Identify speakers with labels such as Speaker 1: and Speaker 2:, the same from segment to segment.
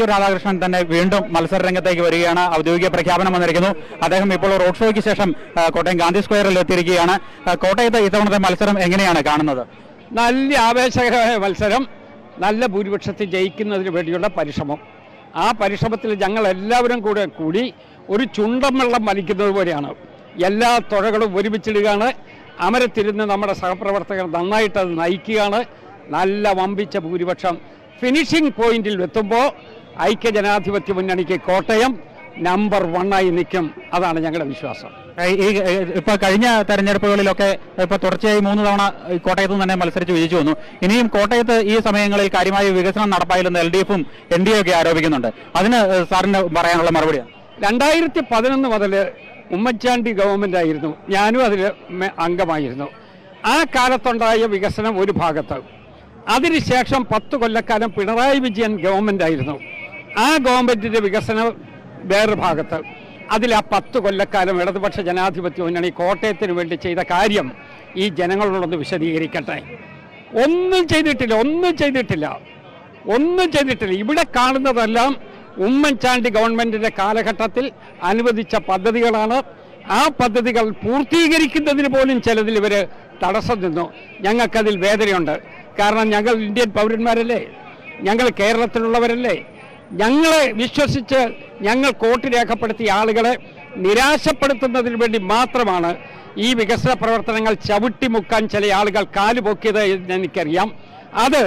Speaker 1: രാധാകൃഷ്ണൻ തന്നെ വീണ്ടും മത്സര രംഗത്തേക്ക് വരികയാണ്. ഔദ്യോഗിക പ്രഖ്യാപനം വന്നിരിക്കുന്നു. അദ്ദേഹം ഇപ്പോൾ റോഡ് ഷോയ്ക്ക് ശേഷം കോട്ടയം ഗാന്ധി സ്ക്വയറിൽ എത്തിയിരിക്കുകയാണ്. കോട്ടയത്ത് ഇത്തവണത്തെ മത്സരം എങ്ങനെയാണ് കാണുന്നത്?
Speaker 2: നല്ല ആവേശകരമായ മത്സരം, നല്ല ഭൂരിപക്ഷത്തിൽ ജയിക്കുന്നതിന് വേണ്ടിയുള്ള പരിശ്രമം. ആ പരിശ്രമത്തിൽ ഞങ്ങൾ എല്ലാവരും കൂടി ഒരു ചുണ്ടൻ വെള്ളം വലിക്കുന്നത് പോലെയാണ്. എല്ലാ തുഴകളും ഒരുമിച്ചിടുകയാണ്. അമരത്തിരുന്ന് നമ്മുടെ സഹപ്രവർത്തകർ നന്നായിട്ട് അത് നയിക്കുകയാണ്. നല്ല വമ്പിച്ച ഭൂരിപക്ഷം ഫിനിഷിംഗ് പോയിന്റിൽ എത്തുമ്പോൾ ഐക്യജനാധിപത്യ മുന്നണിക്ക് കോട്ടയം നമ്പർ 1 നിൽക്കും. അതാണ് ഞങ്ങളുടെ വിശ്വാസം.
Speaker 1: ഇപ്പൊ കഴിഞ്ഞ തെരഞ്ഞെടുപ്പുകളിലൊക്കെ ഇപ്പൊ തുടർച്ചയായി 3 തവണ കോട്ടയത്ത് തന്നെ മത്സരിച്ച് വിജയിച്ചു വന്നു. ഇനിയും കോട്ടയത്ത് ഈ സമയങ്ങളിൽ കാര്യമായ വികസനം നടപ്പായില്ലെന്ന് LDF-ഉം NDA ഒക്കെ ആരോപിക്കുന്നുണ്ട്. അതിന് സാറിന് പറയാനുള്ള മറുപടിയാണ്.
Speaker 2: 2011 മുതൽ ഉമ്മൻചാണ്ടി ഗവൺമെന്റ് ആയിരുന്നു, ഞാനും അതിൽ അംഗമായിരുന്നു. ആ കാലത്തുണ്ടായ വികസനം ഒരു ഭാഗത്ത്, അതിനുശേഷം 10 കൊല്ലക്കാലം പിണറായി വിജയൻ ഗവൺമെന്റ് ആയിരുന്നു. ആ ഗവൺമെന്റിന്റെ വികസനം വേറൊരു ഭാഗത്ത്. അതിൽ ആ 10 കൊല്ലക്കാലം ഇടതുപക്ഷ ജനാധിപത്യ മുന്നണി കോട്ടയത്തിന് വേണ്ടി ചെയ്ത കാര്യം ഈ ജനങ്ങളോടൊന്ന് വിശദീകരിക്കട്ടെ. ഒന്നും ചെയ്തിട്ടില്ല. ഇവിടെ കാണുന്നതെല്ലാം ഉമ്മൻചാണ്ടി ഗവൺമെന്റിന്റെ കാലഘട്ടത്തിൽ അനുവദിച്ച പദ്ധതികളാണ്. ആ പദ്ധതികൾ പൂർത്തീകരിക്കുന്നതിന് പോലും ചിലതിൽ ഇവർ തടസ്സം നിന്നു. ഞങ്ങൾക്കതിൽ വേദനയുണ്ട്. കാരണം ഞങ്ങൾ ഇന്ത്യൻ പൗരന്മാരല്ലേ, ഞങ്ങൾ കേരളത്തിലുള്ളവരല്ലേ. ഞങ്ങളെ വിശ്വസിച്ച് ഞങ്ങൾ വോട്ട് രേഖപ്പെടുത്തിയ ആളുകളെ നിരാശപ്പെടുത്തുന്നതിന് വേണ്ടി മാത്രമാണ് ഈ വികസന പ്രവർത്തനങ്ങൾ ചവിട്ടിമുക്കാൻ ചില ആളുകൾ കാലുപൊക്കിയത് എന്ന് എനിക്കറിയാം. അത്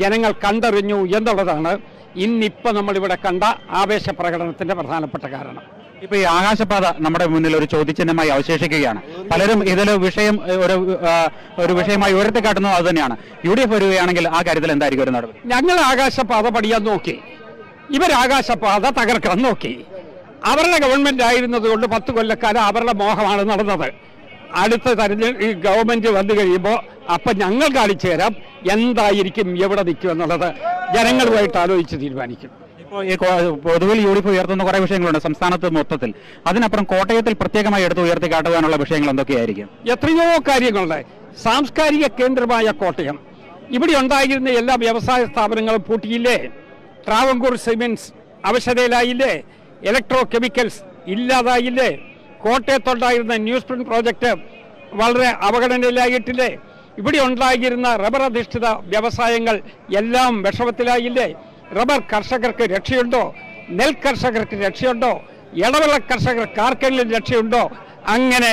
Speaker 2: ജനങ്ങൾ കണ്ടറിഞ്ഞു എന്നുള്ളതാണ് ഇന്നിപ്പോൾ നമ്മളിവിടെ കണ്ട ആവേശ പ്രകടനത്തിൻ്റെ പ്രധാനപ്പെട്ട കാരണം.
Speaker 1: ഇപ്പൊ ഈ ആകാശപാത നമ്മുടെ മുന്നിൽ ഒരു ചോദ്യചിഹ്നമായി അവശേഷിക്കുകയാണ്. പലരും ഇതിൽ ഒരു വിഷയമായി ഉയർത്തിക്കാട്ടുന്നത് അത് തന്നെയാണ്. UDF വരികയാണെങ്കിൽ ആ കാര്യത്തിൽ എന്തായിരിക്കും ഒരു നടപടി?
Speaker 2: ഞങ്ങൾ ആകാശപാത പണിയാൻ നോക്കി, ഇവരാകാശപാത തകർക്കാൻ നോക്കി. അവരുടെ ഗവൺമെന്റ് ആയിരുന്നത് കൊണ്ട് 10 കൊല്ലക്കാലം അവരുടെ മോഹമാണ് നടന്നത്. അടുത്ത ഈ ഗവൺമെന്റ് വന്നു കഴിയുമ്പോൾ അപ്പം ഞങ്ങൾ കാണിച്ചു തരാം എന്തായിരിക്കും, എവിടെ നിൽക്കും എന്നുള്ളത് ജനങ്ങളുമായിട്ട് ആലോചിച്ച് തീരുമാനിക്കും.
Speaker 1: ഇപ്പോൾ ഈ പൊതുവിൽ UDF ഉയർത്തുന്ന കുറേ വിഷയങ്ങളുണ്ട് സംസ്ഥാനത്ത് മൊത്തത്തിൽ. അതിനപ്പുറം കോട്ടയത്തിൽ പ്രത്യേകമായി എടുത്ത് ഉയർത്തി കാട്ടുവാനുള്ള വിഷയങ്ങൾ എന്തൊക്കെയായിരിക്കും?
Speaker 2: എത്രയോ കാര്യങ്ങളുണ്ട്. സാംസ്കാരിക കേന്ദ്രമായ കോട്ടയം, ഇവിടെ ഉണ്ടായിരുന്ന എല്ലാ വ്യവസായ സ്ഥാപനങ്ങളും പൂട്ടിയില്ലേ? ട്രാവൻകൂർ സിമെന്റ്സ് അവശതയിലായില്ലേ? ഇലക്ട്രോ കെമിക്കൽസ് ഇല്ലാതായില്ലേ? കോട്ടയത്തുണ്ടായിരുന്ന ന്യൂസ് പ്രിന്റ് പ്രോജക്റ്റ് വളരെ അവഗണനയിലായിട്ടില്ലേ? ഇവിടെ ഉണ്ടായിരുന്ന റബ്ബർ അധിഷ്ഠിത വ്യവസായങ്ങൾ എല്ലാം വിഷമത്തിലായില്ലേ? റബ്ബർ കർഷകർക്ക് രക്ഷയുണ്ടോ? നെൽ കർഷകർക്ക് രക്ഷയുണ്ടോ? ഇടവിള കർഷകർക്ക് ആർക്കെങ്കിലും രക്ഷയുണ്ടോ? അങ്ങനെ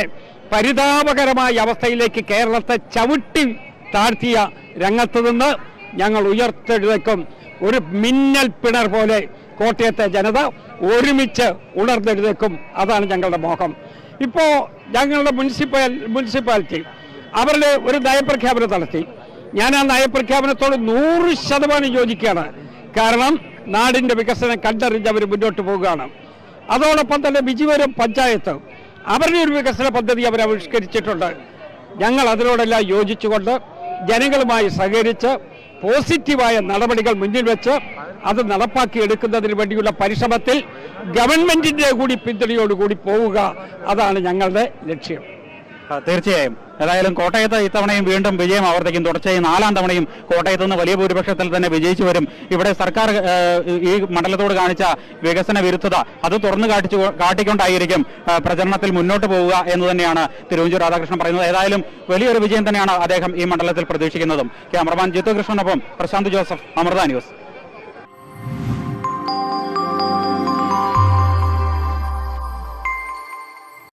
Speaker 2: പരിതാപകരമായ അവസ്ഥയിലേക്ക് കേരളത്തെ ചവിട്ടി താഴ്ത്തിയ രംഗത്ത് നിന്ന് ഞങ്ങൾ ഉയർത്തെഴുന്നേക്കും. ഒരു മിന്നൽ പിണർ പോലെ കോട്ടയത്തെ ജനത ഒരുമിച്ച് ഉണർന്നെഴുന്നേക്കും. അതാണ് ഞങ്ങളുടെ മോഹം. ഇപ്പോൾ ഞങ്ങളുടെ മുനിസിപ്പാലിറ്റി അവരുടെ ഒരു നയപ്രഖ്യാപനം നടത്തി. ഞാൻ ആ നയപ്രഖ്യാപനത്തോട് 100% യോജിക്കുകയാണ്. കാരണം നാടിൻ്റെ വികസനം കണ്ടറിഞ്ഞ് അവർ മുന്നോട്ട് പോവുകയാണ്. അതോടൊപ്പം തന്നെ ബിജിപുരം പഞ്ചായത്ത് അവരുടെ ഒരു വികസന പദ്ധതി അവർ ആവിഷ്കരിച്ചിട്ടുണ്ട്. ഞങ്ങൾ അതിനോടെല്ലാം യോജിച്ചുകൊണ്ട് ജനങ്ങളുമായി സഹകരിച്ച് പോസിറ്റീവായ നടപടികൾ മുന്നിൽ വെച്ച് അത് നടപ്പാക്കിയെടുക്കുന്നതിന് വേണ്ടിയുള്ള പരിശ്രമത്തിൽ ഗവൺമെന്റിന്റെ കൂടി പിന്തുണയോടുകൂടി പോവുക, അതാണ് ഞങ്ങളുടെ ലക്ഷ്യം.
Speaker 1: തീർച്ചയായും. ഏതായാലും കോട്ടയത്ത് ഇത്തവണയും വീണ്ടും വിജയം ആവർത്തിക്കും. തുടർച്ചയായി 4ാം തവണയും കോട്ടയത്ത് നിന്ന് വലിയ ഭൂരിപക്ഷത്തിൽ തന്നെ വിജയിച്ചു വരും. ഇവിടെ സർക്കാർ ഈ മണ്ഡലത്തോട് കാണിച്ച വികസന വിരുദ്ധത അത് തുറന്നു കാട്ടിക്കൊണ്ടായിരിക്കും പ്രചരണത്തിൽ മുന്നോട്ട് പോവുക എന്ന് തന്നെയാണ് തിരുവഞ്ചൂർ രാധാകൃഷ്ണൻ പറയുന്നത്. ഏതായാലും വലിയൊരു വിജയം തന്നെയാണ് അദ്ദേഹം ഈ മണ്ഡലത്തിൽ പ്രതീക്ഷിക്കുന്നതും. ക്യാമറമാൻ ജിത്തു കൃഷ്ണനൊപ്പം പ്രശാന്ത് ജോസഫ്, അമൃത ന്യൂസ്.